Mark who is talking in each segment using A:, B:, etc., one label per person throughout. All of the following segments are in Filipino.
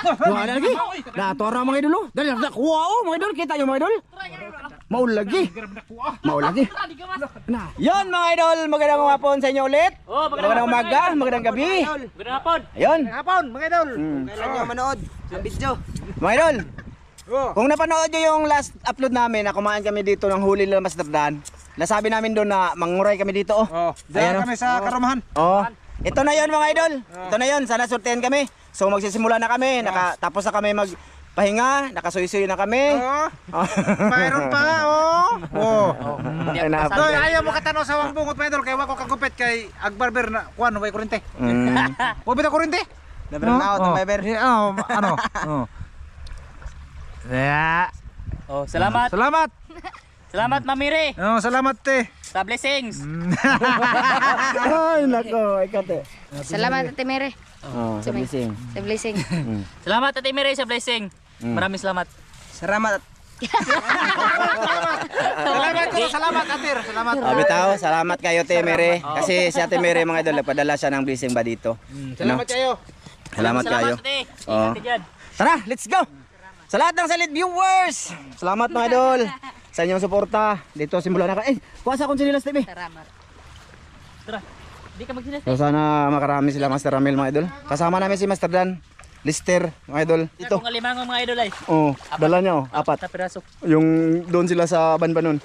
A: Wala lagi. Natora mga idol oh. Dali nakuha oh mga idol. Kita nyo mga idol. Maul lagi. Maul lagi. Nah. Yon mga idol, magandang hapon sa inyo ulit. Magandang umaga, magandang gabi.
B: Magandang hapon.
A: Ayun.
C: Hapon mga idol. Kailan nyo manood ng video?
A: Mga idol. Kung napanood nyo yung last upload namin na kumain kami dito ng huli nila Masterdan, nasabi namin doon na manguray kami dito oh.
C: Diyan kami sa karumahan.
A: Oh. Ito na yon mga idol. Ito na yon, sana sortehan kami. So magsisimula na kami, tapos na kami magpahinga, nakasuy-suy na kami.
C: Mayroon pa
A: Ayaw
C: mo katanaw sa wang bungot mga idol kay wako kagupit kay agbarber na kuan way kurente. Wa bitaw kurente?
A: Never na out, Barber.
C: Ano?
B: Salamat.
C: Salamat.
B: Salamat Mamire.
C: Salamat te.
B: Sa blessings.
A: Ay nako, ikate.
D: Salamat Ate Mere.
A: Sa blessing.
D: Sa blessing.
B: Salamat Ate Mire sa blessing. Maraming salamat.
A: Salamat.
C: Salamat Atir. Salamat.
A: Bitaw, salamat kayo Te Mere. Kasi si Ate Mere mga idol, nagpadala siya ng blessing ba dito.
C: Salamat kayo.
A: Salamat kayo.
B: Ate. Ingat diyan.
A: Tara, let's go. Sa lahat ng Salit viewers, salamat mga idol sa inyong suporta. Dito simulan na ka. Kuha sa akong sinilas TV.
D: Salamat.
B: Tara. Di ka magsinas.
A: So sana makarami sila Master Ramil mga idol. Kasama namin si Master Dan, Lister mga idol. Ito.
B: Kung alimango mga idol ay.
A: Dala niya apat.
B: Sa piraso.
A: Yung doon sila sa Banbanon.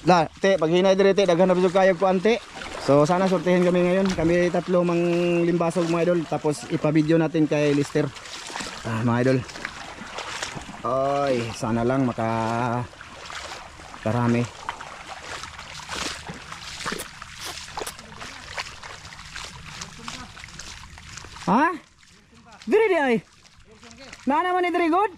A: La, te, paghinay dire te, daghan na bisog kayo ko ante. So sana sortehin kami ngayon. Kami tatlo mang limbasog mga idol. Tapos ipa-video natin kay Lister. Mga idol. Ay, sana lang karami. Ha? Diri di ay. Na naman ni diri good.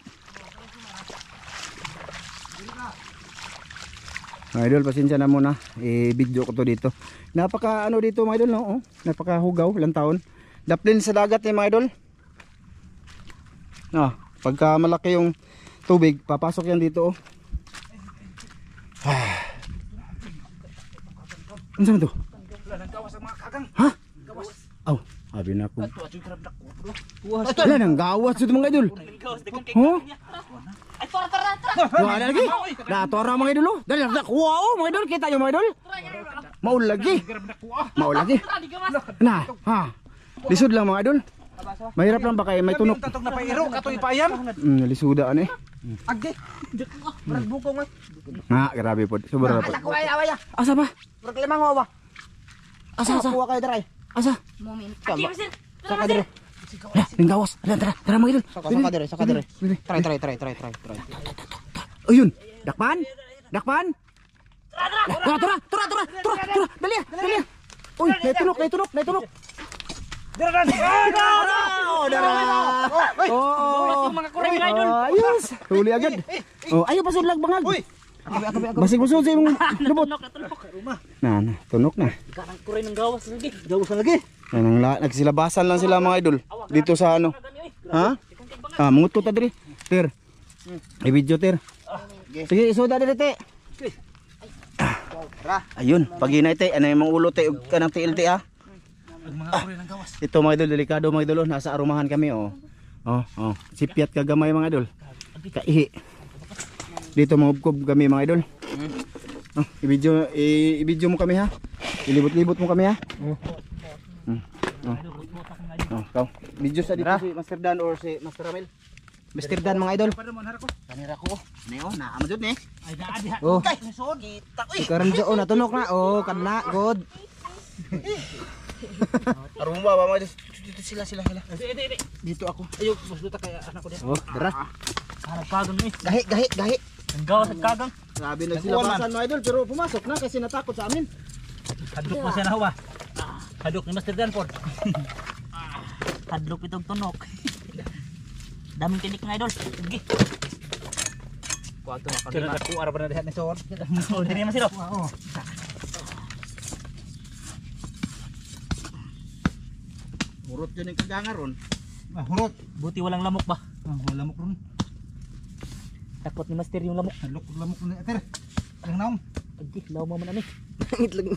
A: Mga idol, pasensya na muna. I-video ko to dito. Napaka ano dito mga idol, no? Napaka hugaw, ilang taon. Daplin sa dagat ni mga idol. Pagka malaki yung tubig, papasok yan dito Ano naman to? Ha? Sabi na ako. Wala nang gawas dito mga idol.
B: Ay tara.
A: Wala lagi. Natora mga idol oh. Dali nakuha oh mga idol. Kita nyo mga idol. Maul lagi. Lisod lang mga idol. Mahirap lang ba kayo may tunok?
C: Tatok na pairo katong ipayam.
A: Lisudaan
C: Agdi. Murag bukong ay.
A: Grabe po. Sobra po.
C: Ako ay awaya.
A: Asa ba?
C: Murag limango ba?
A: Asa?
C: Kuha kayo dere.
A: Asa?
D: Moment.
C: Saka dere.
A: Ninggawas. Tara mga idol.
C: Saka dere. Try.
A: Ayun. Dakpan. Tara. Dali. Uy, naitunok.
C: Dere.
B: Mga kureng mga idol.
A: Ayos. Huli agad. Ayaw pasod lag bangag. Basig busod sa imong lubot. Tunok na.
B: Karang kureng ng gawas lagi.
A: Nagsilabasan lang sila mga idol. Dito sa ano. Ha? Mungot ko ta diri. Ter. I-video ter. Sige, isoda diri te. Ayun, paghinay te, ano yung mga ulo te, kanang TLT Ito mga idol, delikado mga idol, nasa arumahan kami Sipiat kagamay mga idol. Kaihi. Dito mangubkob kami mga idol. I-video mo kami ha. Ilibot-libot mo kami ha. Video sa dito si Master Dan or si Master Ramil. Master Dan mga idol. Kanira ko. Neo, naamadod ni.
B: Ay naadi ha.
A: Karon jo natunok na. Kana god. Arong ba mga dito sila. Dito ako.
B: Ayo, mas luta kay anak ko dito.
A: Dara.
B: Hanap kagang ni.
A: Gahi.
B: Ang gawas at kagang.
A: Grabe nagsilabasan mga idol pero pumasok na kasi natakot sa amin.
B: Hadlok mo siya na huwa. Hadlok ni Master Danford. Hadlok itong tunok. Daming tinik ng idol. Sige. Kuha ito na.
C: Sila ko ara ba na diha ni Sor?
B: Diri naman sila.
A: Murot yun yung kagangar ron.
C: Hurot.
B: Buti walang lamok ba?
C: Wala lamok ron.
B: Takot ni Master yung lamok.
C: Lamok ni Ater. Ang naong.
B: Agi, law mo man ani.
A: Itlog.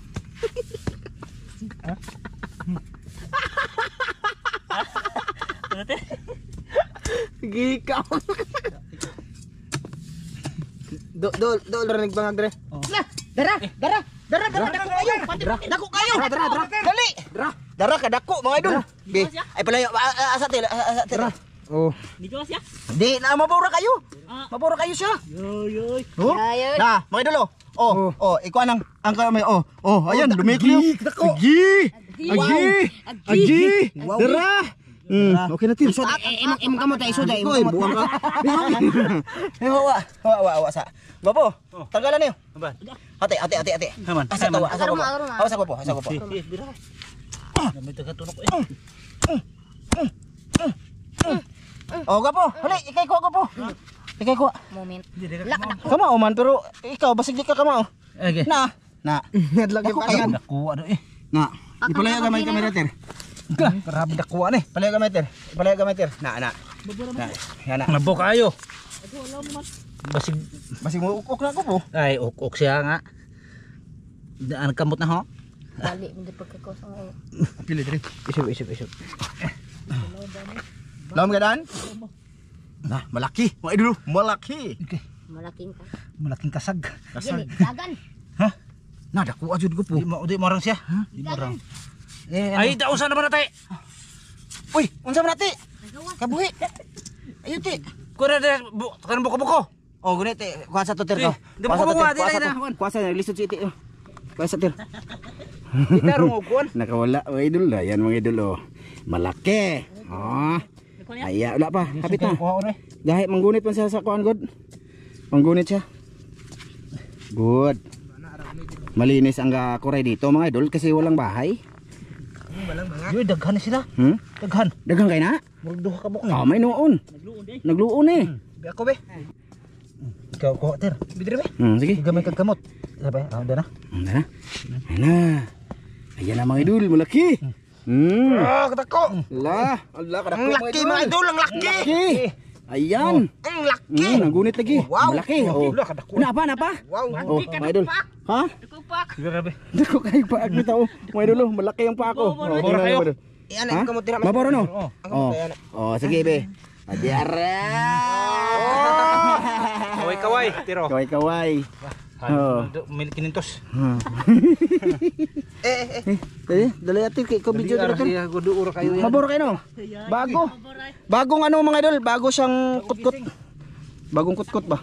B: Ano te?
A: Gikaw. Do rinig bangag dre. Dara. Dako kayo. Dako kayo. Dara. Dali. Dara ka dako mga idol. Be. Ay palayo asa til. Oh.
B: Di ko siya.
A: Di na mabura kayo.
B: Ah.
A: Mabura kayo siya.
B: Yoy.
A: Oh. Na, mga idol oh. Ikaw ang kamay. Ayan, dumikli. Dako. Agi. Dara. Okay na tin. Imong kamo tayo soda. Imong buang ka. Hawa sa. Bapo, tanggalan niyo. Ate.
C: Haman.
A: Asa ko po.
B: Bira. May taga-tunog ko
A: Oh, gapo. Hali, ikay ko gapo. Ikay ko.
D: Moment.
A: Kamao man pero ikaw basig di ka kamao.
C: Okay.
A: Na. Nadlagi pa yan.
C: Nakuha do eh.
A: Na. Ipalayo gamay kamera ter.
C: Karab nakuha ni.
A: Palayo gamay ter. Na. Yan na.
C: Nabo kayo. Basig
A: Basig mo ukok na ko po.
C: ay ok siya nga. Daan kamot na ho.
D: Bali mo di pagkakosong.
A: Pili diri. Isip. Lam gadaan? Nah, malaki. Mga idol, malaki.
D: Malaking ka.
C: Malaking kasag.
D: Dili, dagan.
A: Na dako ajud ko po.
C: Di marang siya. Di marang. Ay dausan naman natin.
A: Uy, unsa man nati? Kabuhi. Ayo ti.
C: Kuha na kan buko-buko.
A: Oh, guni ti. Kuha sa to ter ko.
C: Di ba ko di na.
A: Kuha sa lisod si iti. Kuha sa ter.
C: Itarong kuan.
A: Nakawala mga idol na. Yan mga idol oh. Malaki. Oh. Aya, wala pa. Kapit na. Dahil manggunit man siya sa kuan god. Manggunit siya. Good. Malinis ang kuray dito mga idol kasi walang bahay.
C: Yoy daghan na sila. Daghan.
A: Daghang kay na?
C: Murag duha ka buk na.
A: Oh, may noon. Nagluon eh.
C: Bi ako be. Ikaw ko ter. Bidre be.
A: Sige.
C: Gamay kag kamot. Sabi, dana.
A: Ana. Ayan na mga idol, malaki.
C: Katako.
A: Allah, kadako
C: Laki mga idol, ang laki.
A: Ayan.
C: Ang laki.
A: Nagunit lagi.
C: Wow.
A: Malaki. Oh.
C: Kadako.
A: Napa?
C: Wow.
A: Oh, mga idol. Ha?
C: Grabe.
A: Dako kay paag nito. Mga idol, malaki ang paa ko. Oh,
C: Bora kayo.
A: Iyan kamot dira. Maboro no? Oh, sige be. Adiara.
C: Kaway-kaway, tiro.
A: Kaway.
C: Milik kinintos.
A: Dali ati kay ko video dito.
C: Guduura kayo yan.
A: Maboro kayo no? Bago. Bagong ano mga idol, bago siyang kutkut. Bagong kutkut ba?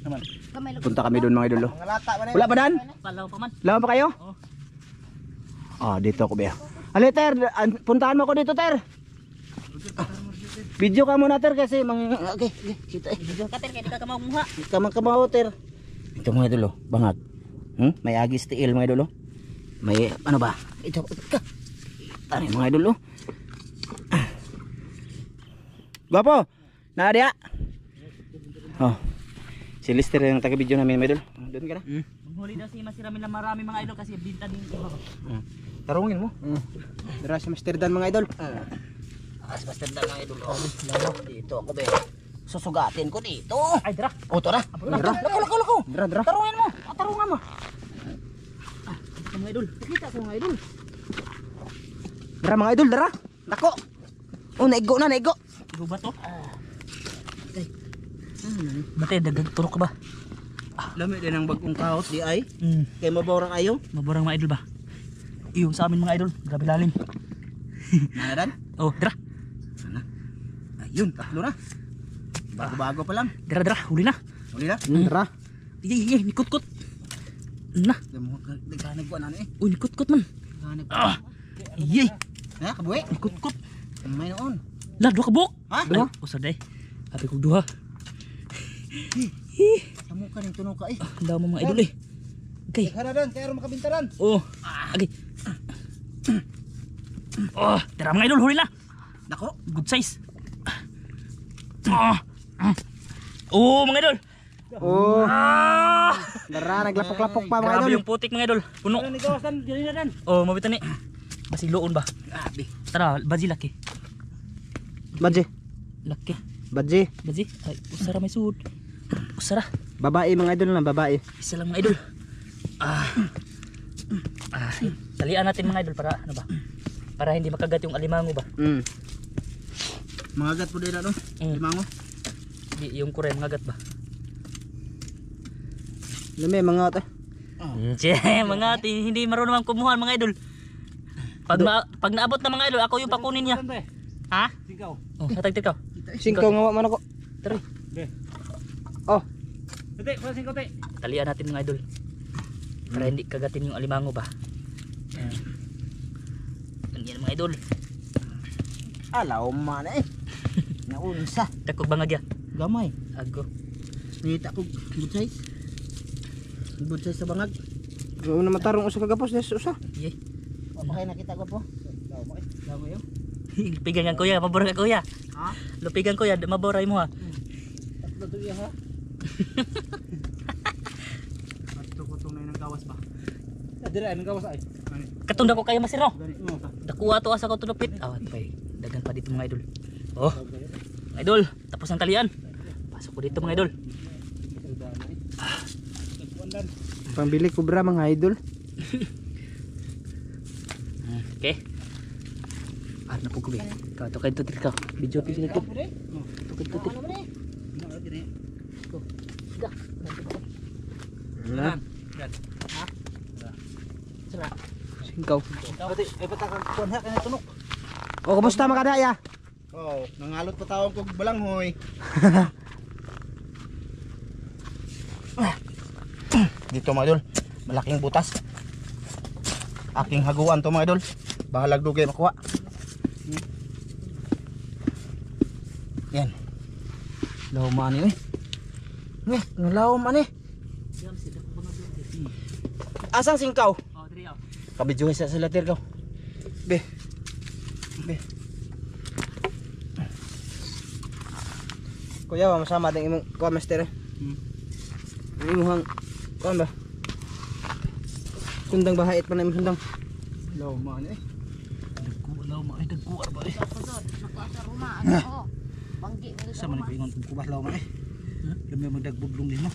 C: Naman.
A: Punta kami doon mga idol. Wala pa dan?
B: Palaw pa man.
A: Lawan pa kayo? Dito ako ba? Ali ter, puntahan mo ako dito ter. Video ka muna ter kasi okay, kita
B: Video ka ter kay di ka kamamuha.
A: Kamang ter. Ito mga idol bangag. May agis tiil mga idol. May ano ba? Ito ka. Tani mga idol. Gwapo. Nadia. Si Lister yung taga-video namin mga idol. Doon ka na.
B: Manghuli daw si masiramin na marami mga idol kasi binta din iba.
A: Tarungin mo. Dara si Master Dan mga idol. Master Dan mga idol. Dito ako be. Susugatin ko dito.
B: Ay dira.
A: Tara. Lako. Dara. Tarungin mo. Tarungan mo.
B: Mga idol. Kita ko mga idol.
A: Dara mga idol, dara. Dako. Naigo na.
B: Igo ba to? Mate dagdag turok ka ba?
A: Lami din ang bagong kahot di ay. Kay maborang ayo.
B: Maborang mga idol ba? Iyo sa amin mga idol. Grabe lalim.
A: Nadan?
B: Oh, dira.
A: Ayun, tatlo na. Bago-bago pa lang.
B: Dira. Huli na.
A: Dara.
B: Iya, nikut-kut. Na.
A: Naghanag ko ano eh.
B: Uy, nikut-kut man. Iya.
A: Ha, kabuhi?
B: Nikut-kut.
A: May noon.
B: Lah, dua kabuk.
A: Ha?
B: Dua. Usah deh. Tapi kok dua.
A: Kamu kan yung tunog ka eh.
B: Ang dami mga idol eh. Okay.
C: Haradan, kaya rin makabintaran.
B: Oh. Okay. Oh, tara mga idol, huli na.
A: Dako.
B: Good size. Oh, mga idol.
A: Dara, naglapok-lapok pa mga
B: Grabe
A: idol.
B: yung putik mga idol. Puno.
C: Ni kawasan, dili na dan.
B: Oh, mabitan ni. Basiloon ba?
A: Grabe.
B: Tara, baji laki.
A: Badje.
B: Laki.
A: Baji.
B: Baji. Ay, usara may suhod. Usara.
A: Babae mga idol na babae.
B: Isa lang mga idol. Talian natin mga idol para ano ba? Para hindi makagat yung alimango ba?
A: Mangagat po din na no? Limango.
B: Di yung kuren ngagat ba?
A: Lami mga ata.
B: Che, mga hindi marunong kumuha mga idol. Pag naabot na mga idol, ako yung pakunin niya. Ha?
C: Ikaw.
B: Oh, natagtik ka.
A: Singkaw nga man ako.
B: Tara.
A: Oh,
C: Ate, pasing ko te.
B: Talian natin mga idol. Para hindi kagatin yung alimango ba. Yan mga idol.
A: alaw man eh. Naunsa.
B: Takog bangag ya.
A: Gamay.
B: Ago.
A: Nita ko good size. Good size sa bangag. Gawin na matarong usa kagapos des usa.
B: Yay.
A: Apa kay nakita ko po? Daw mo yo.
B: Lupigan ka kuya, mabora ka kuya.
A: Ha?
B: Lupigan kuya, maboray mo ha.
A: Tatlo to iya ha. Tatlo ko tong nang gawas ba.
C: Dire anong gawas ay?
B: Katong dako kayo masiro.
A: Gani.
B: Dakuha to asa ko tulupit. Awat pa eh. Dagan pa dito mga idol. Oh. Mga idol, tapos ang talian. Pasok ko dito mga idol.
A: Pambili kubra mga idol.
B: Okay. Ah, napukubi. Kato kayo tutik ka. Video pipi na to. Tukid tutik.
A: Wala.
B: Sira.
A: Singkaw.
C: Ate, ay patakang kuan ha kanay tunok.
A: Oh, kumusta mga kadaya? Oh, nangalot pa taong kog balanghoy. Dito mga idol, malaking butas. Aking haguan to mga idol. Bahalag dugay makuha. Yan. Law man ni. Nih, ngalaw man ni. Asang singkaw?
B: Oh, diri oh.
A: Kabidyo sa latir ko. Be. Kuya, masama din imong kuha master. Imong kuan ba? Sundang bahait pa na imong sundang. Law man eh.
C: Law ma ay dagkuar ba eh.
D: Nakuasa ruma. Ano? Banggi mo
C: Sa man ko ingon kubas law ma eh. Lami magdagbublong din mo.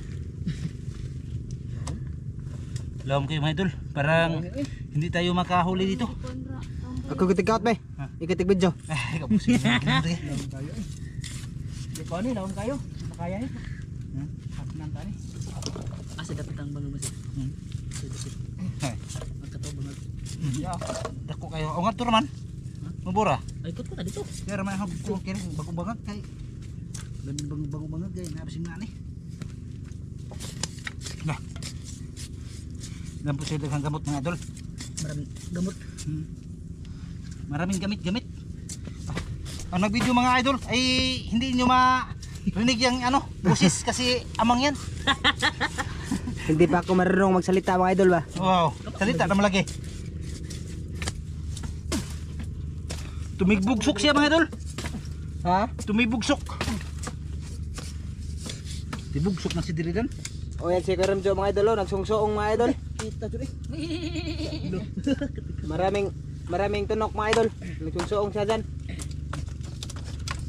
C: Lawom kayo mga idol, parang hindi tayo makahuli dito.
A: Ako gitig-out ba? Ikitig video.
C: Ay, kapusin mo rin.
A: Di ko ni laon kayo. Makaya eh.
C: Haknan tani.
B: Asa dapat ang bango masir. Magkataw bangag.
C: Dako kayo. O nga to naman. Mabura.
B: Ay, ikot ko na dito.
C: Pero may hagod ko kiri bago bangag kay. Ganun bago bangag kay napasin na ni. Nah. Gampo sila ng gamot mga idol.
B: Maraming gamot.
C: Maraming gamit-gamit. Ang nag-video mga idol ay hindi nyo marinig yung ano, busis kasi amang yan.
A: Hindi pa ako marunong magsalita mga idol ba?
C: Wow, salita na malagi. Tumibugsok siya mga idol.
A: Ha?
C: Tumibugsok. Tibugsok na si Diridan.
A: O yan si Karam Jo mga idol, nagsungsoong mga idol.
C: Kita diri.
A: Maraming tunok mga idol. Nagsungsoong siya dyan.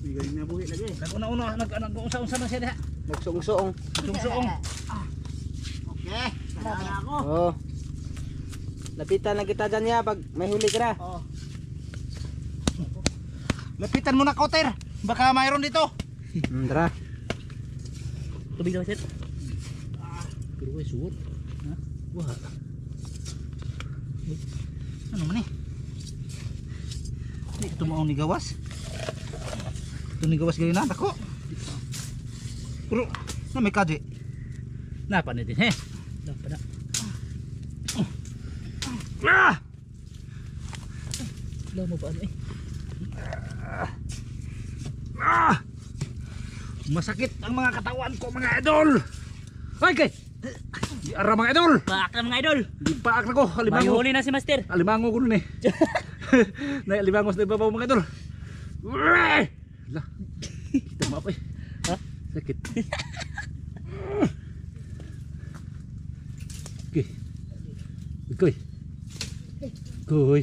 C: Bigay na buhi lagi. Nag-una-una nag-unsa-unsa na siya diha.
A: Nagsungsoong.
C: Sungsoong.
A: Okay. Oo. Lapitan na kita dyan ya pag may huli ka na.
C: Lapitan mo na kauter. Baka mayroon dito.
A: Tara.
B: Tubig na masir.
C: Pero ay suot. Ha? Wah. Ano man eh? Ito mo ni gawas. Ito ni gawas ganyan na ako. Pero na may kadi. Napa na din he.
B: Dapat na.
C: Ah!
B: Law mo ba ano eh?
C: Ah! Masakit ang mga katawan ko mga idol. Ay kay. Di ara mga idol.
B: Paak na mga idol.
C: Di paak na ko.
B: May
C: Alimango.
B: huli na si Master.
C: Alimango ko nun eh. Na alimango sa ibabaw mga idol. Uray! Lah. Kita mo apa eh.
B: Ha?
C: Sakit. Okay. Koy. Koy.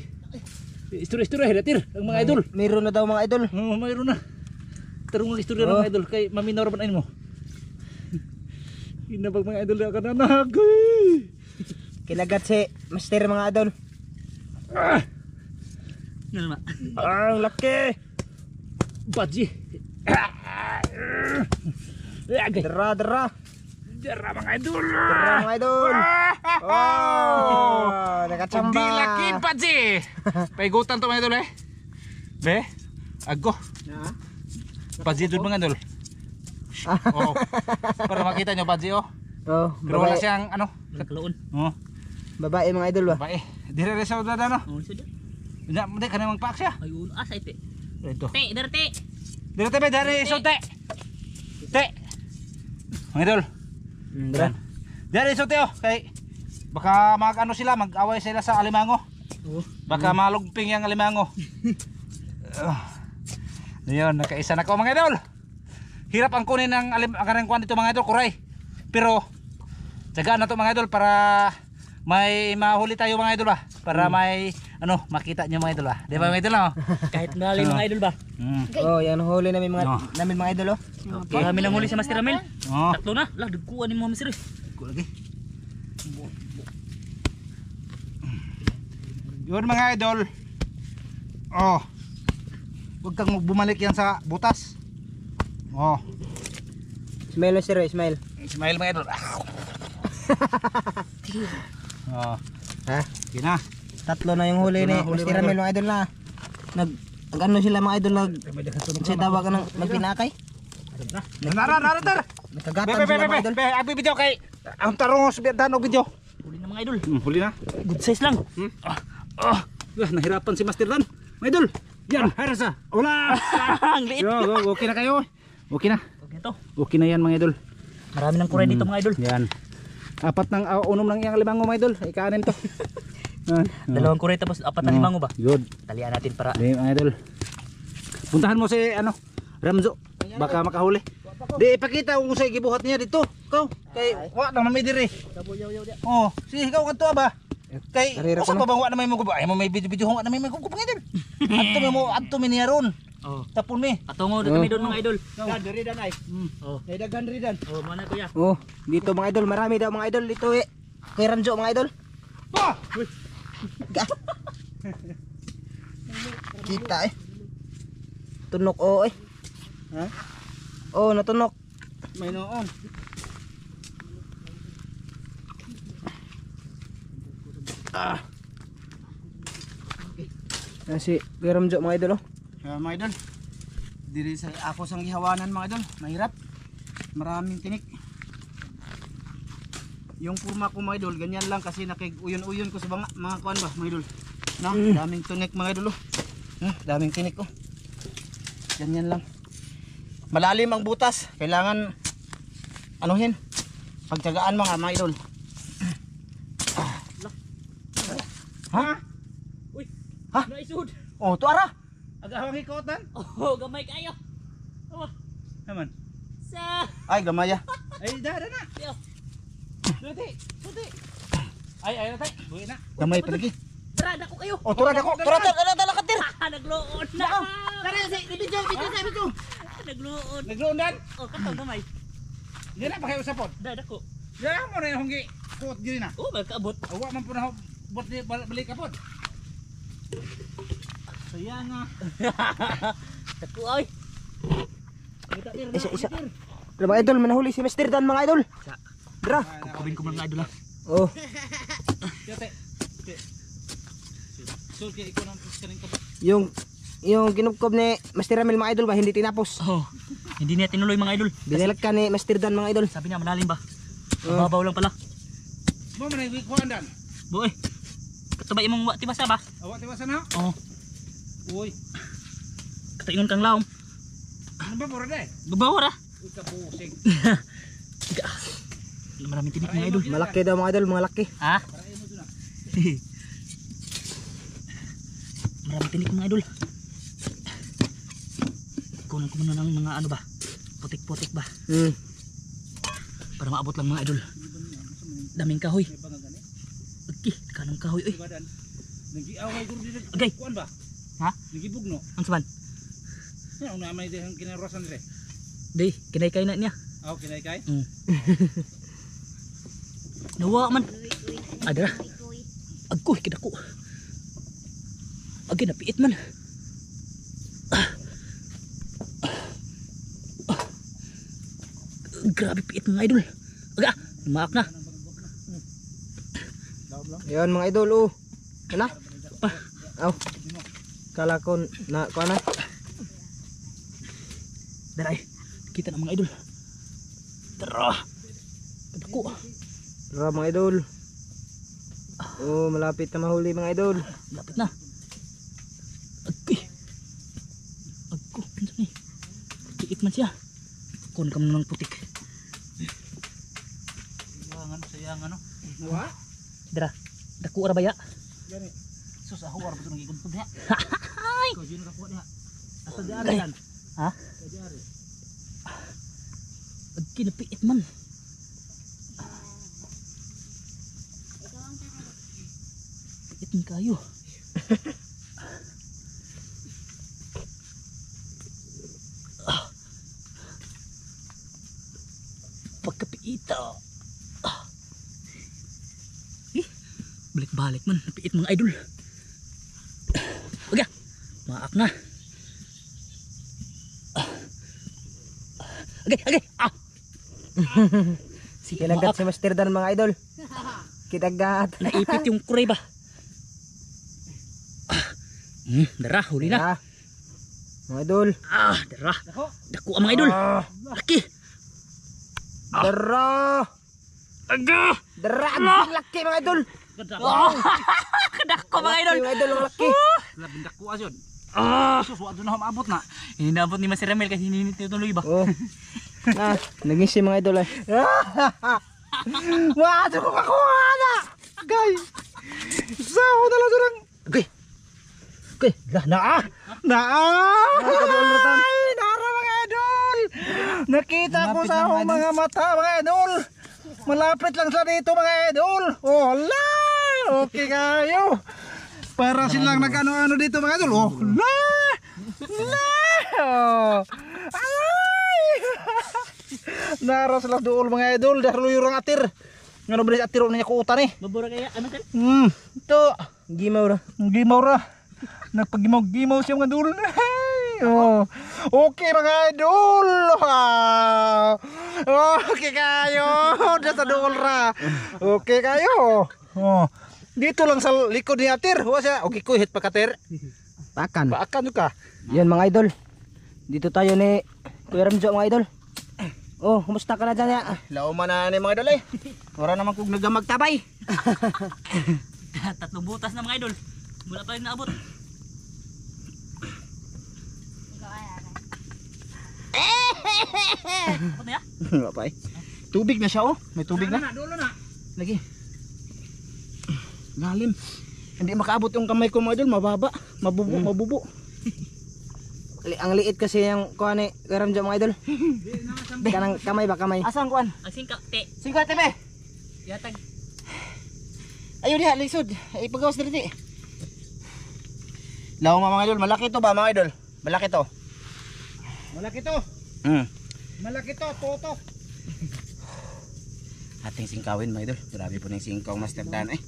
C: Istorya-istorya hilatir ang mga idol.
A: Meron na daw mga idol.
C: Oh, mayroon na. Tarong mag-istorya ng mga idol kay maminaw ra man mo. Inabag mga idol na kananak.
A: Kinagat si Master mga idol.
C: Ah!
B: Ano na?
A: Ang laki.
C: Badji.
A: Dara, dara.
C: Dara mga idol.
A: Dara mga idol. Oh, nakachamba.
C: Di laki Badji. Paigutan to mga idol eh. Be, ago. Badji idol mga idol. Oh, para makita nyo Badji oh.
A: Oh,
C: Pero wala
A: babae,
C: siyang ano.
B: Nagkaloon.
C: Oh,
A: babae mga idol ba?
C: bae. Dire re sa dada no.
B: Oh, sudah.
C: Hindi ka namang paak siya.
B: Ayun, asa ite.
C: Ito.
B: Te, darte.
C: Dire tabi dari sote. Te. Mga idol.
A: Dara.
C: Dari sote oh kay baka mag-ano sila, mag-away sila sa alimango.
B: Oh.
C: Baka malugping yung alimango. Ayun, nakaisa na ko mga idol. Hirap ang kunin ng ang kuan dito mga idol, kuray. Pero tsagaan na to mga idol para may mahuli tayo mga idol ba? Para may ano, makita nyo mga idol ba? Di ba mga idol no?
B: Kahit malalim mga idol ba?
A: Oh, yan huli namin mga
C: No.
A: namin mga idol oh.
B: Okay. Kami nang huli sa Master Ramel.
C: Oh,
B: Tatlo na. Lah, dagkuan ni mo Master.
C: ko lagi. Yun mga idol. Oh. Huwag kang bumalik yan sa butas. Oh.
A: Smile na sir, smile.
C: Smile mga idol. Oh.
A: Ha?
C: Sige na.
A: Tatlo na yung huli
C: Tatlo
A: ni
C: na huli,
A: Mr.
C: mga
A: Ramel mga idol na. Nag-ano sila mga idol kasi tawag ka ng magpinakay.
C: Nara.
A: Nagkagatan sila mga idol.
C: Abi video kay ang tarong sa video.
B: Huli na mga idol.
C: Huli na.
B: Good size lang.
C: Nahirapan si Master Dan. Mga idol. Yan, harasa. Wala.
B: Ang liit.
C: Yo, okay na kayo. Okay na.
B: Okay to.
C: Okay na yan mga idol.
B: Marami ng kuray dito mga idol.
C: Yan. Apat ng unom ng iyang limango mga idol. Ikanin to.
B: Dalawang kuray tapos apat na limango ba?
C: Good.
B: Talian natin para
C: Di mga idol. Puntahan mo si ano, Ramzo. Baka makahuli. Di ipakita kung sa gibuhat niya dito. Ikaw kay wa na may diri. Oh, sige ikaw kanto ba? Kay
A: Narira ko
C: usa pa bang wa na may maguba? Ay mo may video nga na may maguba mga idol. Adto mi niya ron.
B: Oh.
C: Tapon mi.
B: Patungo na kami doon mga idol.
A: Diri dan ay.
B: Oh.
A: Ay daghan diri dan.
B: Oh, mana kuya?
A: Oh, dito mga idol, marami daw mga idol dito eh. Kay Ranjo mga idol.
C: Ah!
A: Kita eh. Tunok oh eh.
C: Ha?
A: Oh, natunok.
C: May noon.
A: Si Kay Ranjo mga idol oh.
C: Mga idol. Diri sa ako sang gihawanan mga idol. Mahirap. Maraming tinik. Yung purma ko mga idol, ganyan lang kasi nakig-uyon-uyon ko sa mga kuan ba mga idol. No, daming tinik mga idol oh.
A: Daming tinik oh.
C: Ganyan lang. Malalim ang butas, kailangan anuhin. Pagtiyagaan mga idol. Ha?
B: Uy.
C: Ha?
B: Naisud.
C: Oh, tuara. Agawang ikotan.
B: Oh, gamay kayo. Oh,
C: Naman.
B: sa
C: Ay, gamaya. Ay, dara na.
B: Yo.
C: Suti. Ay, tay. Buhi na.
A: Gamay pa lagi.
B: Drada ko kayo.
C: Oh, tura dako. Tura dala katir.
B: Nagluod na.
C: Dara si video.
B: Nagluod.
C: Nagluundan.
B: Oh, katong gamay.
C: Di na pa kayo usapon.
B: Dada ko.
C: Dara mo na yung hunggi. Kuot gini na.
B: Oh, magkaabot.
C: Awa man po na bot di balik ka pod. Sayang nga.
B: Dako ay.
A: Isa. Ano mga idol, manahuli si Mr. Dan mga idol. Dra.
B: Kubin ko mga idol.
A: Oh,
C: Yote. Sul kay iko nang kaning ka.
A: yung kinubkob ni Mr. Ramel mga idol ba hindi tinapos.
B: Oh. Hindi niya tinuloy mga idol.
A: Binilag ka ni Mr. Dan mga idol.
B: Sabi niya malalim ba? Mababaw lang pala.
C: Mo man ay kuandan.
B: Boy. Katubay imong wa tibasa ba?
C: Awa ti basa na.
B: Oh.
C: Uy.
B: Kataingon kang laom.
C: Ano ba pura day?
B: Babaw ra.
C: Uy ka pusing.
B: Maraming tinik mga idol.
A: Malaki daw mga idol, mga laki.
B: Ha? Maraming tinik mga idol. Kunan ko muna ng mga ano ba? Putik-putik ba? Para maabot lang mga idol. Daming kahoy. Okay, kanang kahoy oy.
C: Nagi-away guro dito.
B: Agay.
C: Kuan ba?
B: Ha?
C: Nagibugno.
B: Ang saban?
C: Ano na may dehang kinarasan dire?
B: Day, kinay-kay na niya.
C: Aw kinay kay.
B: Nawa man. Adra. Agoy kidako. Agi napiit man. Grabe piit mga idol. Aga, lumaak na.
E: Yan mga idol, oh. Wala?
B: Pa.
E: Aw. Kala ko na kuha na.
B: Daray, kita na mga idol. Tara. Padako.
E: Tara mga idol. Oh, malapit na mahuli mga idol.
B: Lapit na. Agki. Agko, pinsan ni. Putik man siya. Kun kam nang putik.
C: Sayang ano.
B: Dara. Dako ra baya.
C: Sus ako war betul ngigun pud ha.
B: Hay.
C: Ko jin ka kuha diha. Asa di ari yan.
B: Ha? Agki na piit man. Piit man kayo. Pagkapiita. Balik-balik man, napiit mga idol. Aga, maak na. Agay.
E: Kinagat si Master Dan mga idol. Kinagat.
B: Naipit yung kuray ba? Dara, huli na.
E: Ya. Mga idol.
B: Dara. Dako ang mga idol. Laki.
E: Dara.
B: Aga.
E: Dara. Ang laki mga idol.
B: Dako mga idol.
E: Mga idol ang laki.
C: Labi dako asyon. Sus wa na maabot na.
B: Hindi naabot ni Mas Ramel kasi hindi tuloy ba?
E: Oh. Naging si mga idol ay.
A: Wah, ko kakuha na. Gay. Sao na lang durang.
B: Okay. Okay,
A: Naa. Ay, nara mga idol. Nakita ko sa akong mga mata mga idol. Malapit lang sa dito mga idol. Oh, la. Okay kayo. Para silang nag-ano-ano dito mga idol. Oh, la. Ay. Nara sila dool mga idol. Dahil yung atir. Ngano ba atir na niya ko utan eh.
B: mabura kaya ano kan?
A: Ito.
E: Gimaw ra.
A: Gimaw ra. Nagpagimaw-gimaw siya mga idol. Oh. Okay mga idol. Okay kayo. Dito dool ra. Okay kayo. Oh. Dito lang sa likod ni atir. Wasa. Okay ko hit pa katir.
E: Pakan.
A: Paakan ka.
E: Yan mga idol. Dito tayo ni Kuya Ramjo mga idol. Oh, kumusta ka na dyan ya?
A: Lauman na ni mga idol eh. Wala naman kung nagamagtabay.
B: Tatlong butas na mga idol. Wala pa rin naabot. Abot na ya?
A: Wala pa eh. Tubig na siya oh. May tubig na.
C: Dulo na.
A: Lagi. Lalim. Hindi makaabot yung kamay ko mga idol. Mababa. Mabubo.
E: Ang liit kasi yung kuha ni Kuya Ramjo mga idol. Kanang kamay ba kamay?
A: Asang kuan?
B: Ang singka, te.
A: 50 be.
B: Yatag.
A: Ayun diha lisod. Ipagawas diri. Law mga idol, malaki to ba mga idol? Malaki to.
C: Malaki to. Malaki to, toto.
A: Ating singkawin mga idol. Grabe po ng singkaw Master Dan eh.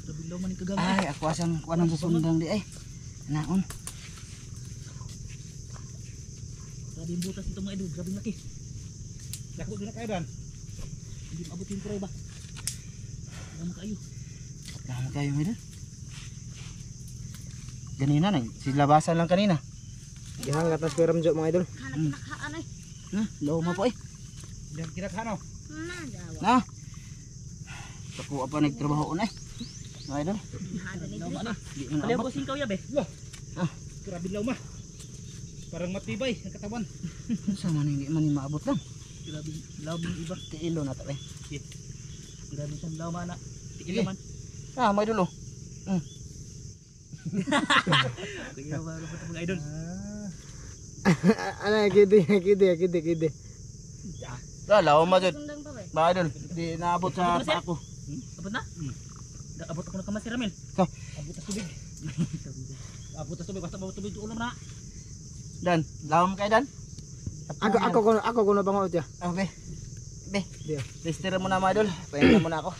B: Tabilaw man yung kagamit.
A: Ay, ako asang kuan ang susundang di eh. Naon.
B: Grabe yung butas nito mga idol. Grabe yung laki.
C: Dako din na kayo dan.
B: Hindi maabot yung kuray ba? Gama kayo.
A: Dami kayo mga idol. Ganina na, silabasan lang kanina.
E: Gihangat na si Kuya Ramjo mga idol.
D: Hanap-hanap ay.
A: Luma po eh.
C: Diyan kinakano.
D: Dawa.
A: Na. Ako pa nagtrabaho na eh. Mga idol.
B: Tabilaw man eh.
A: Di mo
B: Paliw
A: naabot.
B: ko singkaw ya be.
C: Grabe law ma. Parang matibay ang katawan.
A: Sama na hindi man yung maabot lang.
B: Grabe law man yung iba.
A: Tiilo na to eh.
B: Grabe siyang law man na.
C: Sige.
B: Tiil man.
A: Mga idol oh.
B: Kaya ba ito mga idol?
E: Ano kide.
A: Lalaw ma jud.
D: Sundang pa ba?
A: Mga idol, di naabot sa
B: Abot na, sir?
A: ako.
B: Abot na? Abot ako ng kamay si Ramil.
C: Abot sa tubig. Abot sa tubig basta abot tubig ulam na.
A: Dan, lawa mo kayo Dan?
E: Ako ko na bangot ya.
A: Okay. Be.
E: Diyo.
A: Lister mo na mga idol. Pahinga muna ako.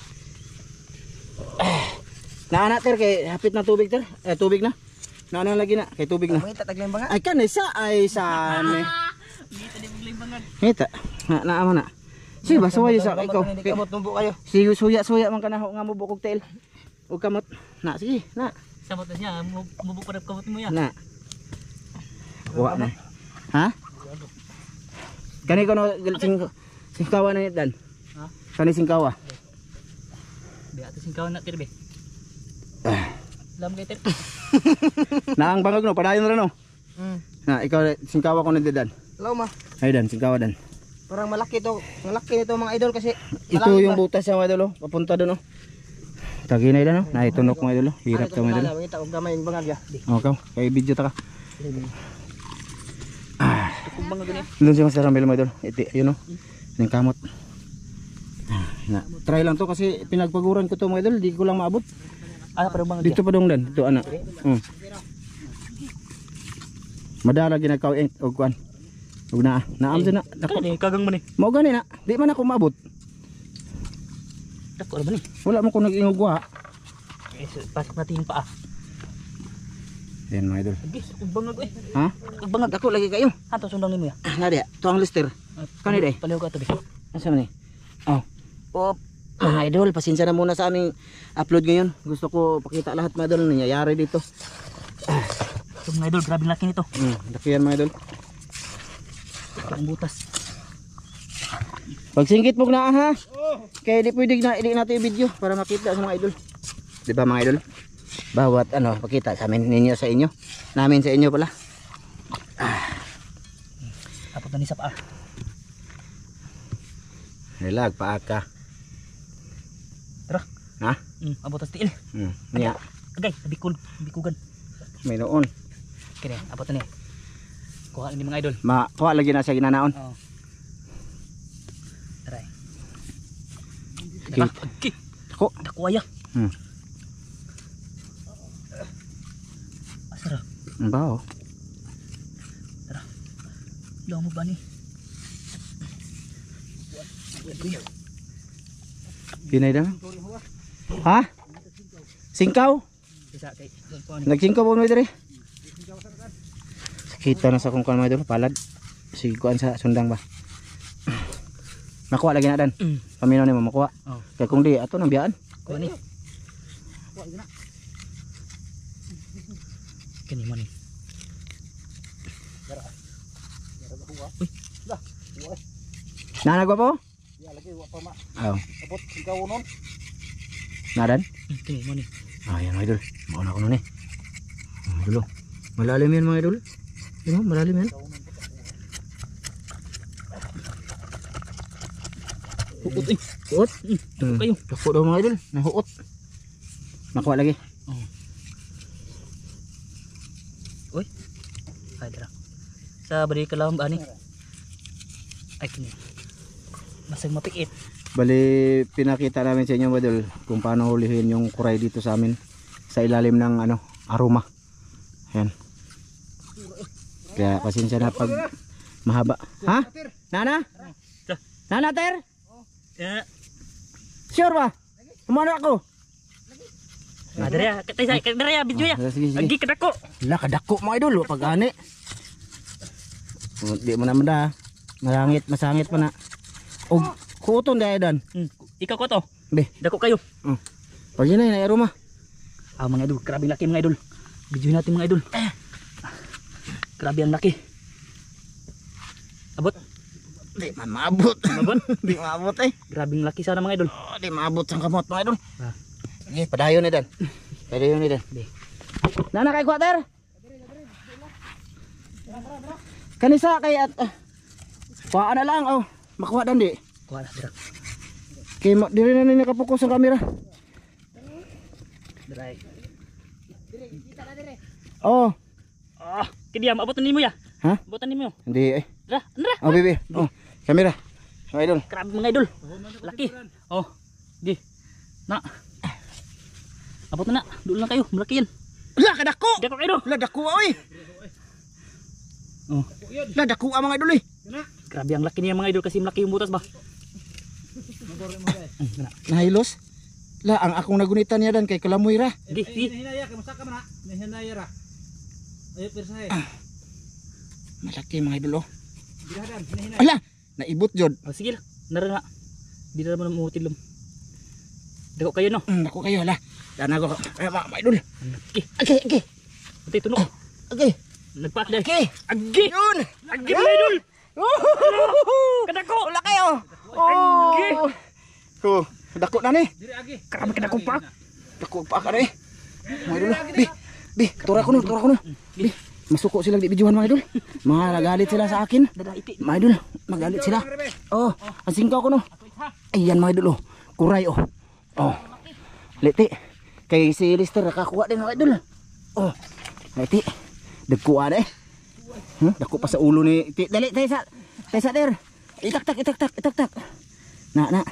A: Naana ter kay hapit na tubig ter. Tubig na. Naana lagi na kay tubig na.
E: Mga tataglan ba nga?
A: Ay kan isa ay san. Ngita. Naama na. Sige ba suway sa ikaw.
E: Hindi kamot nubo kayo.
A: Sige suya man kanaho nga mo bukog tail. Ug kamot. Na sige, na.
B: Sabot na siya, mubuk pa kamot mo ya.
A: Na. Wa na. Ha? Kani kono singkawa na dan.
B: Ha?
A: Kani singkawa.
B: Biya to singkaw na tirbe. Lam kay tir.
A: Naang bangag no, padayon ra no.
E: Hmm.
A: Na ikaw singkawa ko na dan.
E: Law ma.
A: Ay dan, singkawa dan.
E: Parang malaki nito mga idol kasi
A: Ito yung butas yung mga idol, papunta doon. Taginay na no, naitunok mga idol. Hirap to mga idol.
E: Kita og gamay yung bangag ya.
A: Okay, kay video ta ka.
B: Kung bang gani.
A: Doon siya sa ramel mga idol. Iti, yun no. Yung kamot. Na, try lang to kasi pinagpaguran ko to mga idol, di ko lang maabot.
B: Ah, pero bang
A: Dito pa dong dan, dito ana. Madara ginakaw og kuan. Ug naam na.
B: Dako ni kagang man ni.
A: Mao gani na, di man ako maabot.
B: Dako ra ba ni?
A: Wala mo ko nag-ingog wa.
B: Pasok natin yung paa.
A: Yan mga idol.
B: Lagi, kung bangag eh.
A: Ha?
B: Kung bangag
A: Dako lagi kayo.
B: Hanto sundang nimo ya.
A: Nadi, to ang lister. Kani day.
B: Paliw ka tabi.
A: Asa man ni? Oh. Pop. Mga idol, pasensya na muna sa aming upload ngayon. Gusto ko pakita lahat mga idol nangyayari dito.
B: So mga idol, grabe laki nito.
A: Laki yan mga idol.
B: Ang butas.
A: Pagsingkit mo na ha. Kaya di pwede na ili natin yung video para makita sa mga idol. Di ba mga idol? Bawat ano, pakita sa amin ninyo sa inyo. Namin sa inyo pala.
B: Tapos na ni sa paa.
A: Nilag, paaka.
B: Tara.
A: Ha?
B: Abot tas tiil.
A: Niya.
B: Agay, bikugan.
A: May noon.
B: Kini, abot na ni. Kuha ni mga idol.
A: Kuha lagi na sa ginanaon.
B: Oo. Tara.
A: Okay.
B: Okay.
A: Ako.
B: Dako aya. Asara.
A: Ang bao.
B: Law mo ba ni?
A: Pinay na. Ha? Singkaw?
B: Isa kay.
A: Nagsingkaw po mo diri. Kita na sa kung kuan mo idol, palad. Sige kuan sa sundang ba. Makuha lagi na dan. Paminaw ni mo makuha.
B: Oh.
A: Kaya kung di ato nang biyaan.
B: Kuha ni. Kini mo ni.
A: Nanagwa po?
C: Ya lagi wa pa ma.
A: Oh.
C: Abot singkaw non.
A: Nadan?
B: Kini mo ni.
A: Yan mga idol. Mauna ko nun eh. Idol. Malalim yan mga idol. Yun o, malalim yan.
B: Huot eh.
A: Huot?
B: Kayo.
A: Dako daw mga idol. Nahuot. Makuha lagi.
B: Uy. Ay dara. Sa bari ka lang ba ni? Ay kini. Masang mapiit.
A: Bali, pinakita namin sa inyo mga idol kung paano hulihin yung kuray dito sa amin. Sa ilalim ng ano, aroma. Ayan. Kaya pasensya na pag mahaba. Ha? Nana? Nana ter? Sure ba? Umano ako?
B: Ah dara, dara video ya.
A: Sige, sige.
B: Agi kadako.
A: Wala, kadako mga idol. Pag ani. Di mo naman da. Masangit pa na. O, kuton dahil dan.
B: Ikaw ko to.
A: Be.
B: Dako kayo.
A: Pag yun na aroma.
B: Ah mga idol, grabe laki mga idol. Video natin mga idol. Grabe ang laki. Abot.
A: Di man maabot.
B: Mabon.
A: Di maabot eh.
B: Grabe ang laki sana mga idol.
A: Oh, di maabot sang kamot mga idol.
B: Ah.
A: Sige, padayon ni dan. Padayon ni dan.
B: Be.
A: Nana kay kwater. Kanisa kay at kuha na lang oh. Makuha dan di.
B: Kuha na dira.
A: Kay diri na ni nakapokus ang kamera.
B: Dira.
A: Oh,
B: Ah, kidi am abot nimo ya.
A: ha?
B: Abotan nimo.
A: Hindi eh.
B: Dira, dira.
A: Oh, bibi. Oh, kamera. Mga idol.
B: Grabe mga idol. Laki. Oh. Di. Na. Abot na. Doon lang kayo, malaki yan.
A: La kadako.
B: Dako kayo.
A: La dako oy.
B: Oh.
A: La dako mga idol eh.
B: Grabe ang laki niya mga idol kasi malaki yung butas ba.
A: Nahilos. La ang akong nagunitan niya dan kay kalamoy ra.
B: Di, di.
C: Hinaya kay masaka man na. Hinaya ra. Ayo pirsahe.
A: Malaki mga idol oh. Ala, naibot jud.
B: Oh, sige lang. Nara na. Di na naman umutilom. Dako kayo no.
A: Ako kayo ala. Dan ako. Ay, mga idol.
B: Okay.
A: Okay.
B: Pati tunok.
A: Okay.
B: Nagpaak dahil.
A: Okay.
B: Agi!
A: Yun.
B: Agi mga idol! Kadako!
A: Wala kayo. Oh. Ko, dako na ni.
B: Karami kadako pa.
A: Dako pa ka ni. Mga idol. Bi, tura ko no. Bi, masuko silang di bijuan mga idol. Mga nagalit sila sa akin. Mga idol, magalit sila. Oh, ang singkaw ko no. Ayan mga idol oh. Kuray oh. Oh. Liti. Kay si Lister nakakuha din mga idol. Oh. Liti. Dagkuha na eh. Dako pa sa ulo ni Iti. Dali, tayo sa der. Itak-tak. Na.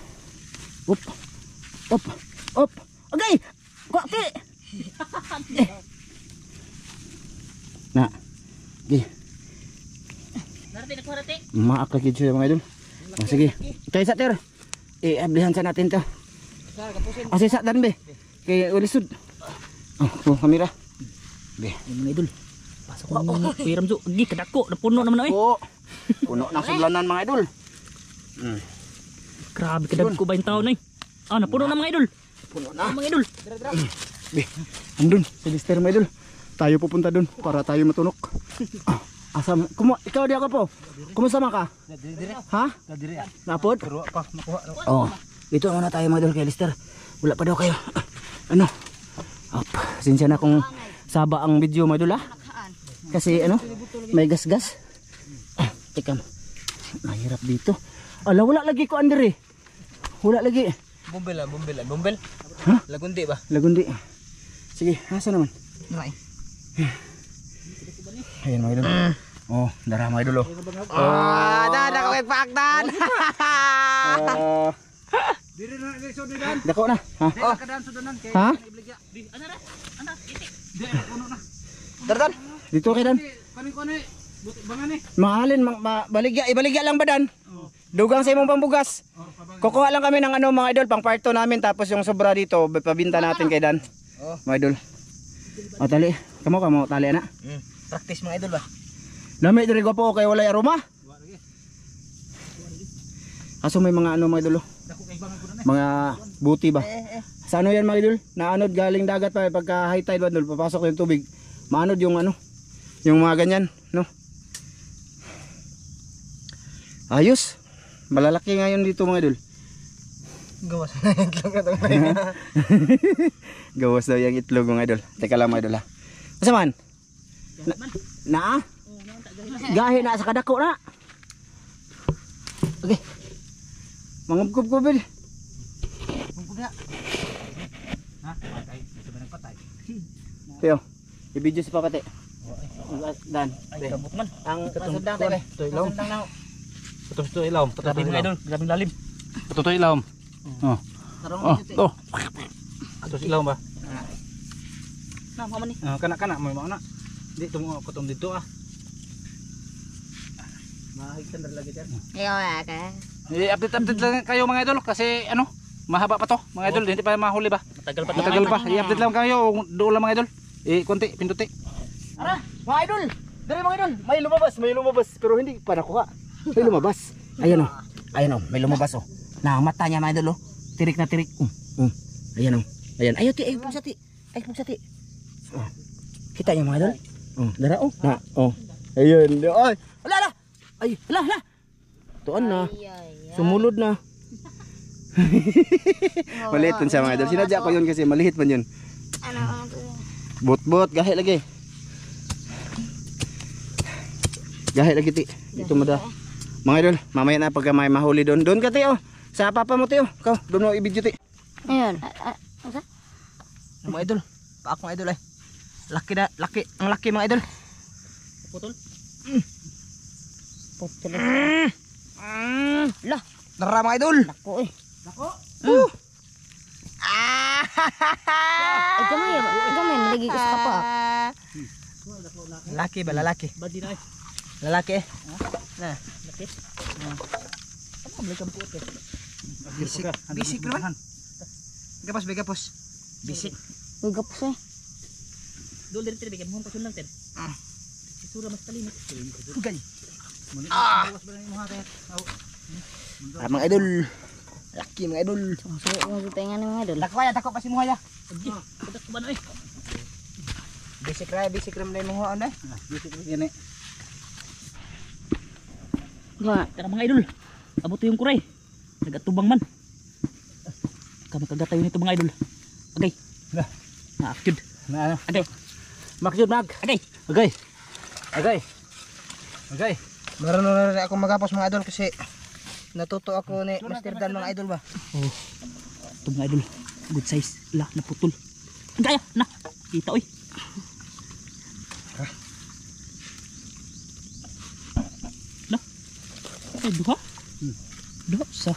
A: Up. Okay. Kuha, Ti. Na. Okay. Maak lagi siya mga idol. Oh, sige. Tayo sa der. Ablihan sa natin to. Sa dan be. Kay ulisod. Oh, kamera. Be.
B: Mga idol. Pasok ko ng piram jo. Agi kadako. Napuno naman na eh.
A: Oo. Puno ng sudlanan mga idol.
B: Grabe kadako ba yung tao na eh. Napuno na mga idol.
A: Puno na.
B: Mga idol.
A: Be. Andun. Si Lister mga idol. Tayo pupunta dun para tayo matunok. Asam. Ikaw di ako po. Kumusta man ka? Ha? Napod? Oh. Dito muna tayo mga idol kay Lister. Wala pa daw kayo. Ano? Sinsya na kung saba ang video mga idol ha. Kasi ano? May gas-gas. Teka. Mahirap dito. Ala, wala lagi ko under eh. Wala lagi.
E: Bumbel.
A: Ha?
E: Lagundi ba?
A: Lagundi. Sige, asa naman?
E: Nay.
A: Ayan mga idol. Oh, dara mga idol oh.
E: Dada ko kay pakdan.
A: Dako na. Ha? Ha?
E: Dardan.
A: Dito kay Dan. Mahalin, ibaligya lang ba Dan? Dugang sa imong pambugas. Kukuha lang kami ng ano mga idol, pang parto namin tapos yung sobra dito, pabinta natin kay Dan. Mga idol. O tali, kamo tali na.
E: Practice mga idol ba?
A: Lami diri ko po kay walay aroma. Kaso may mga ano mga idol. Mga buti ba? Sa ano yan mga idol? Naanod galing dagat pa pagka high tide ba idol, papasok yung tubig. Maanod yung ano, yung mga ganyan, no? Ayos. Malalaki ngayon dito mga idol.
E: Gawas na itlog na tong.
A: Gawas daw yung itlog mga idol. Teka lang mga idol ha. Asa man? Na? Gahi na sa kadako na. Okay. Mangubkob-kob. Tiyo, i-video si Papate. Dan.
B: Kabot man.
E: Ang masundang tayo. Masundang na.
C: Ito ilawom.
B: Grabe mga idol. Grabe lalim.
C: Ito ilawom. Oh.
E: Tarong
C: Oh. Ito ilawom ba?
B: Na, mama ni.
C: Kana may mga na. Di tumo ko tong dito ah.
E: Mahigtan lagi diyan.
D: Ayaw ka.
C: I-update lang kayo mga idol kasi ano, mahaba pa to mga idol, hindi pa mahuli ba?
B: Matagal pa.
C: I-update lang kayo doon lang mga idol. Konti, pinduti.
A: Ara, mga idol. Dali mga idol. May lumabas pero hindi pa nakuha. May lumabas. Ayan oh, may lumabas oh. Na mata niya mga idol oh. Tirik na tirik. Ayan oh. Ayan. Ayo ti, ay pugsati. Oh. Kita niyo mga idol? Oh, dara oh. Na, oh. Ayun. Ay, ala. Ay, ala. Tuan na. Sumulod na. Maliit pun siya mga idol. Sinadya ko yun kasi maliit man yun.
D: Ano?
A: Bot, gahi lagi. Gahi lagi ti. Dito mo da. Mga idol, mamaya na pagka may mahuli doon. Doon ka ti oh. Sa papa mo ti oh. Ikaw, doon mo i-video ti.
D: Ayun.
E: Mga idol. Paak mga idol ay. Laki. Ang laki mga idol.
B: Putol.
E: Lah, dara mga idol.
A: Ako eh.
D: Gamay, malagi ko sa kapa.
E: Lalaki ba lalaki?
B: Badi na eh.
E: Lalaki eh. Na.
B: Laki.
E: Ano balik ang puto? Bisik naman. Gapos. Bisik.
D: Uy, gapos eh.
B: Doon din bigyan mo pasun lang tin. Isura mas talimit.
E: Ugay. Mga idol. Laki mga idol.
D: Suyo mo tengan ni mga idol.
E: Dako ya, dako pa si Muha ya.
B: Kadak ba na eh.
E: Basic ram na yung Muha na.
C: Bisik gini.
D: Ba,
B: Tara mga idol. Abot yung kuray. Nagatubang man. Kami kagatayo nito mga idol. Agay.
C: Nah.
B: Naakyod.
C: Na ano?
B: Agay.
C: Maksud mag.
B: Agay.
C: Agay. Agay. Agay.
E: Marunong na rin ako magapos mga idol kasi natuto ako ni Master Dan mga idol ba.
B: Oh. Ito mga idol. Good size. La, naputol. Agay. Na. Kita oy. Na. Duha. Duha sa.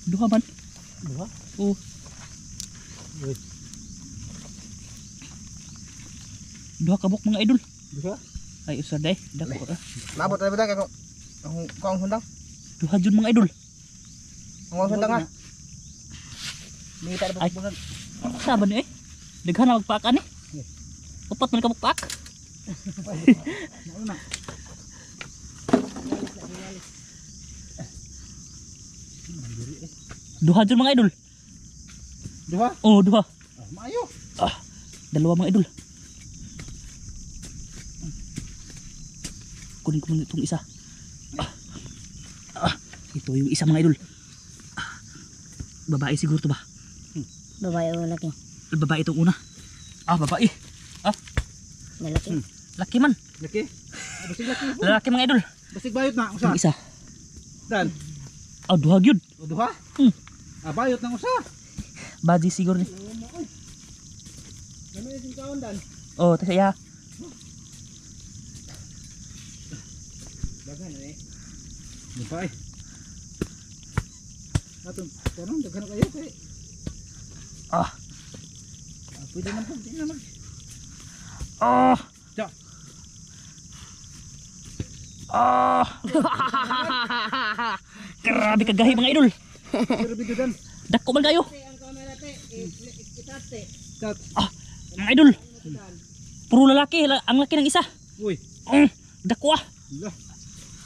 B: Duha man.
C: Duha.
B: Oh. Duha kabuk mga idol.
C: Duha.
B: Ay usad eh. Dako.
E: Maabot na ba ako? Ang hundang.
B: Duha jud mga idol.
E: Ang hundang nga. Hindi tayo
B: Ay.
E: bubunan.
B: Saban eh. Daghan na magpaakan eh. Upat man ka magpaak. Duha jud mga idol.
C: Duha.
B: Oh, duha.
C: Maayo.
B: Dalawa mga idol. Kunin ko muna itong isa. Ito yung isa mga idol. Babae siguro to ba?
D: babae o lalaki?
B: Babae itong una. Babae.
D: Lalaki.
B: Laki man.
C: Laki. Basig laki.
B: Lalaki mga idol.
C: Basig bayot na usa.
B: Yung isa.
C: Dan.
B: Duha gyud.
C: O duha.
B: Hmm.
C: Bayot nang usa.
B: Baji siguro ni.
C: Ano yung kaon dan?
B: Oh, saya.
C: Dagan eh. Dupa eh. Atong tanong daghan kayo kay. Pwede man pag di naman. Ja.
B: Grabe kagahi mga idol.
C: Pero video dan.
B: Dako man kayo.
E: Ang camera te, itate.
C: Tat.
B: Mga idol. Puro lalaki. Ang laki ng isa.
C: Uy.
B: Dako ah.
C: Lah.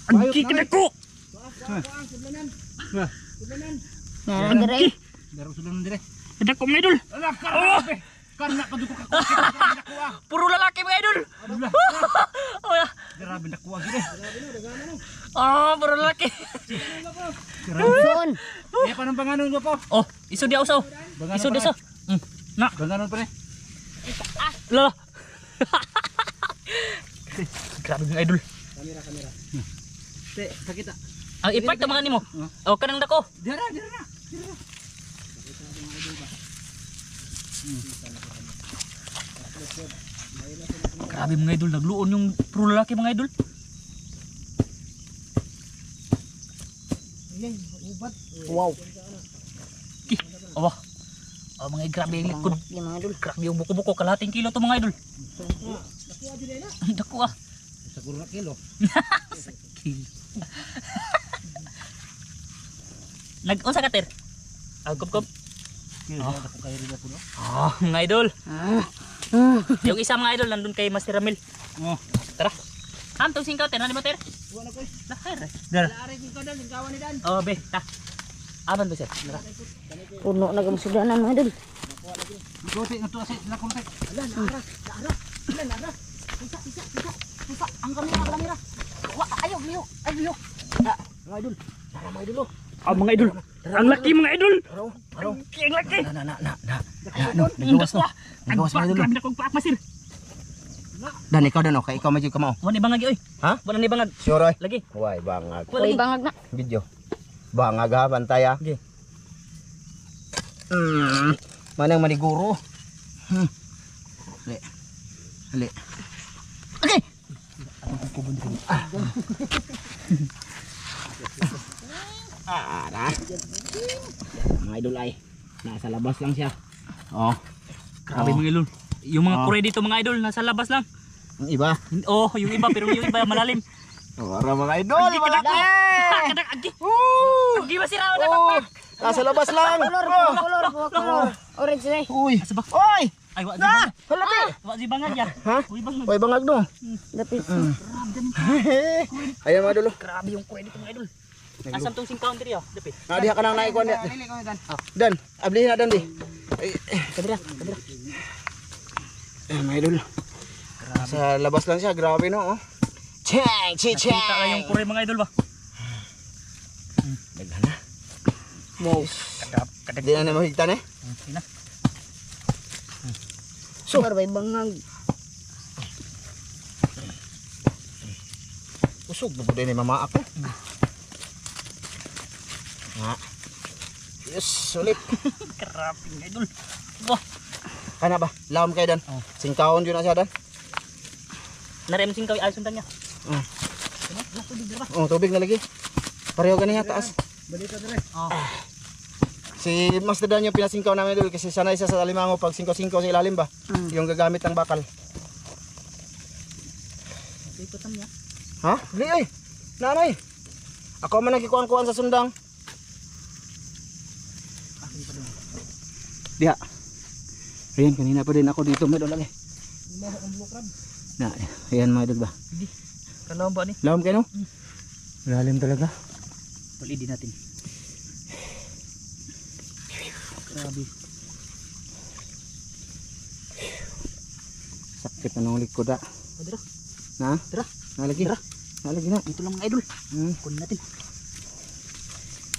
B: Ang
C: Bayot na,
B: dako.
C: Wah.
D: Naran dire.
C: Daro sulon dire.
B: Dako mga idol.
C: Ala karabe. Karna paduko ka. Dako ah.
B: Puro lalaki mga idol. Oh ya.
C: Grabe dako ah gid.
B: Puro lalaki.
D: Son.
C: Eh panang banganon mo po?
B: Oh, iso dia usaw. Iso dia usaw. Na.
C: Banganon pa ni.
B: Lala. Grabe mga idol.
C: Kamera. Te, sakita.
B: Ang ipark ka mga nimo. Oh, kanang dako.
C: Dira na.
B: Grabe mga idol, nagluon yung puro lalaki mga idol.
E: Wow.
B: Awa. Mga grabe yung likod.
D: Yung mga idol.
B: Grabe yung buko-buko, kalahating kilo to mga idol. Ang dako ah.
C: Siguro na kilo.
B: Nag-unsa ka ter? Kup-kup.
C: Kilo na dako kayo rin po no.
B: Mga idol. Yung isa mga idol nandun kay Master Ramil. Tara. Hantong singkaw ter, nani mo ter?
E: Wala ko.
B: Lahir. Dara.
E: Ari sing kadan sing kawan ni Dan.
B: Oh, be, ta. Aban ba sir? Dara.
D: Puno na gamsudanan mga idol.
C: Gote na to sa lakon tay.
E: Ala nara.
D: Pusa, ang kamera. Ayaw.
E: Mga idol. Tara mga idol.
B: Mga idol. Ang laki mga idol.
E: Araw.
B: Ang laki.
E: Nagawas na. Nagawas mga idol.
B: Grabe na kong paak masir.
E: Dan ikaw dan okay, ikaw medyo kamao.
B: Wala ni bangag oy.
E: Ha?
B: Wala ni bangag.
E: Sure oy.
B: Lagi.
E: Way bangag.
B: Wala
D: Uy,
B: lagi.
D: bangag na.
E: Video. Bangag ha, bantay ha.
B: Okay.
E: Manang maniguro. Ali.
B: Okay.
E: Mga idol ay nasa labas lang siya. Oh.
B: Grabe mga idol. Yung mga kure dito mga idol nasa labas lang.
E: Ang iba.
B: Oh, yung iba pero yung iba malalim.
E: Para mga idol, malaki.
B: Kadak agi. Agi masira na
E: Oh,
B: papak.
E: nasa labas lang.
D: Color. Orange na eh.
E: Uy.
B: Asa ba?
E: Oy.
B: Ay wa di bangag.
E: Halati.
B: Wa di bangag ya.
E: Ha?
B: Uy bangag.
E: Way bangag no.
D: Dapit.
B: Grabe
A: Ayan mga idol.
B: Grabe yung kuha dito mga idol. Asan tong singkaon diri ah? Dapit.
A: Diha ka nang naikuan diha.
E: Dili ko dan.
A: Dan, ablihin na dan di.
B: Kadira.
A: Ayan mga idol. Sa labas lang siya, grabe no. Oh. Chang,
B: Kita lang yung kuha mga idol ba?
A: Daghan na.
E: Mo.
B: Kadag.
A: Di na mahigtan eh.
B: Ina.
E: So, barbay bangag.
A: Usog na po din ni mama ako. Nga. Yes, sulit.
B: Grabe mga idol. Wah,
A: Kana ba? Lawom kayo dan.
B: Oh.
A: Singkaon yun na siya dan.
B: narem singkaw ay sundan niya.
A: Oh, tubig na lagi. Pareho ganiya taas.
B: Oh.
A: Si Master Dan yung pinasingkaw namin dul kasi sanay siya sa alimango pag singkaw-singkaw sa ilalim ba. Yung gagamit ng bakal.
B: Ikutan niya.
A: Ha? Dili ay. Nanay. Ako man nagikuan-kuan sa sundang. Diha. Ayan, kanina pa din ako dito may doon lagi. Na, ayan mga idol ba?
B: Kalawang ba ni?
A: Lawom kayo no? Lalim talaga.
B: Bali din natin. Grabe.
A: Sakit na nung likod ah.
B: Kadira.
A: Na?
B: Tara.
A: Nalagi.
B: Tara.
A: Nalagi na.
B: Ito lang mga idol.
A: Hmm.
B: Kunin natin.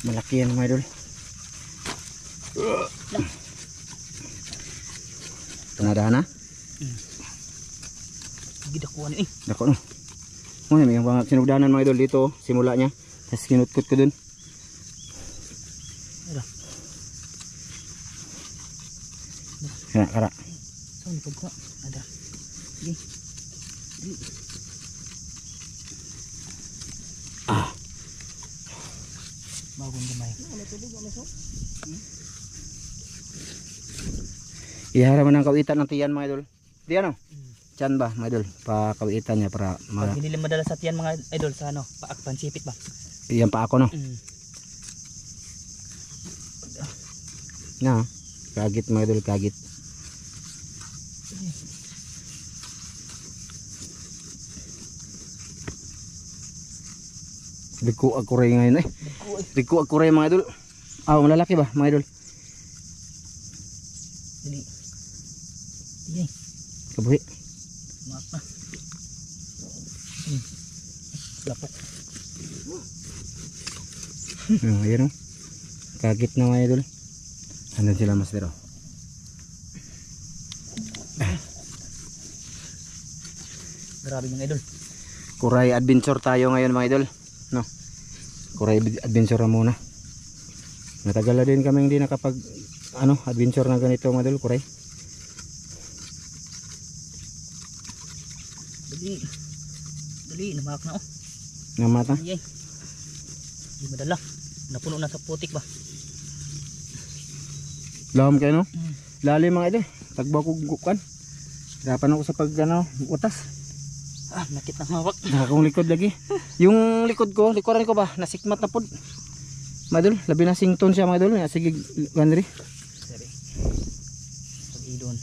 A: Malaki yan mga idol. Tanadahan na?
B: Gidakuan eh.
A: Dako no. Muna may mga sinugdanan mga idol dito. Simula niya. Tapos kinutkot ko dun.
B: Ada.
A: Kara.
B: Saan ni pagkuha? Ada. Sige. Bagong gamay.
A: Ihara man ang kawitan ng tiyan mga idol. Di ano? Tiyan ba mga idol? Pakawitan niya para
B: Pag hindi madala sa tiyan mga idol sa ano, paakpan sipit ba?
A: Iyan pa ako no. Na. Kagit mga idol, kagit. Liko ako rin ngayon eh. Liko ako rin mga idol. Malalaki ba mga idol?
B: Dili. Sige.
A: Kabuhi.
B: Maak na. Lapok.
A: Ayan o. Kagit na mga idol. Andun sila master o.
B: Grabe mga idol.
A: Kuray adventure tayo ngayon mga idol. No. Kuray adventure na muna. Matagal na din kami hindi nakapag adventure na ganito mga idol, kuray.
B: Dali, namaak na oh.
A: Namata.
B: Ay. Hindi madala. Napuno na sa putik ba?
A: Lahom kayo no? Lalim mga idol. Tagbaw ko gukan. Hirapan ako sa pag utas.
B: Nakit na hawak.
A: Nakakong likod lagi. Yung likod ko, likuran ko ba, nasikmat na pod. Mga idol, labi na sington siya mga idol. Sige, ganri.
B: Sari. Pag idon.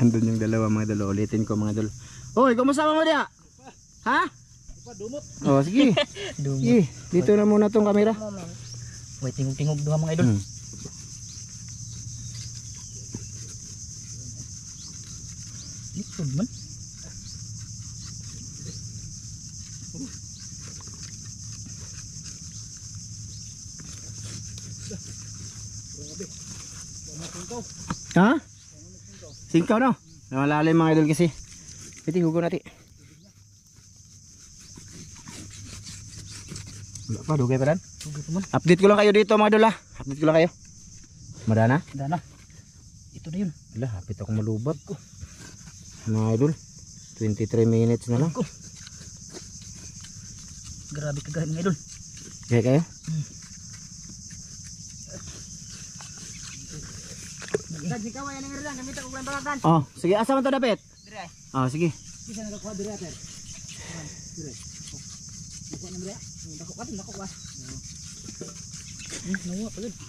A: Andun yung dalawa mga idol. Ulitin ko mga idol. Oy, kumusta mo dia? Ha? Oh, sige. Sige, dito na muna tong camera.
B: Wait, tingog-tingog duha mga idol. Likod man.
A: Ha? Singkaw no? Malalim mga idol kasi. Piti hugo natin. Wala pa, dugay pa dan. Update ko lang kayo dito mga idol ha. Update ko lang kayo. Madana?
B: Dana. Ito na yun.
A: Wala, hapit ako malubat ko. Mga idol, 23 minutes na lang.
B: Grabe kagahin mga idol.
A: Kaya kayo? Oh, sige, asa man to dapat? Oh, sige.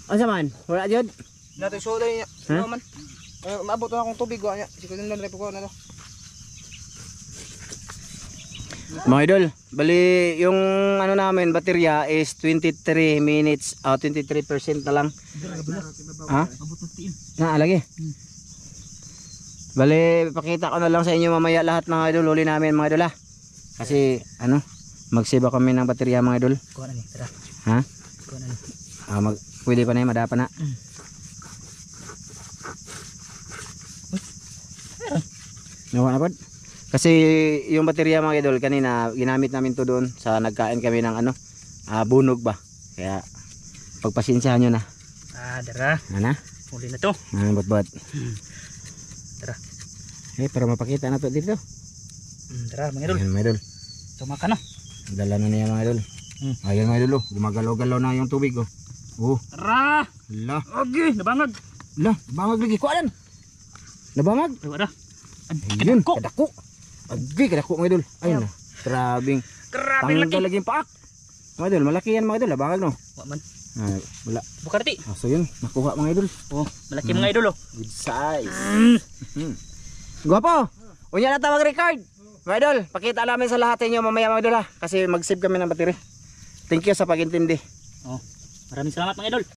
A: Asa man? Wala jud.
E: Nato show dai.
A: Ha?
E: Man. Maabot na akong tubig ko anya. Siguro lang repo ko na to.
A: Mga idol, bali yung ano namin baterya is 23 minutes, 23% na lang. Ha?
B: Abot ng tiin.
A: Lagi. Bali, pakita ko na lang sa inyo mamaya lahat mga idol, huli namin mga idol ha. Kasi ano, magsiba kami ng baterya mga idol.
B: Kuha na ni, tara.
A: Ha?
B: Kuha na ni.
A: Pwede pa na yun, madapa na. Nawa na po. Kasi yung baterya mga idol kanina ginamit namin to doon sa nagkain kami ng ano, bunog ba. Kaya pagpasensyahan nyo na.
B: Dara.
A: Ano?
B: Huli na to.
A: Bot-bot.
B: Tara.
A: Para mapakita na to dito.
B: Tara mga idol.
A: Ayan mga idol.
B: Tumaka na.
A: Dala na niya mga idol. Ayan mga idol. Gumagalaw-galaw na yung tubig oh.
B: Tara.
A: La.
B: Okay, nabangag.
A: La, bangag lagi. Kualan. Nabangag.
B: Tara.
A: Ayun, kadako. Agi, kadako mga idol. Ayun na. Grabing.
B: Grabe laki.
A: Tanggal lagi yung paak. Mga idol, malaki yan mga idol. Nabangag no.
B: Waman.
A: Wala.
B: Bukarti.
A: So yun, nakuha mga idol.
B: Oh, malaki mga idol oh.
A: Good size. Guwapo. Unya na tawag record. Mga idol, pakita namin sa lahat inyo mamaya mga idol ha. Kasi mag-save kami ng battery. Thank you sa pag-intindi.
B: Oh, maraming salamat mga idol.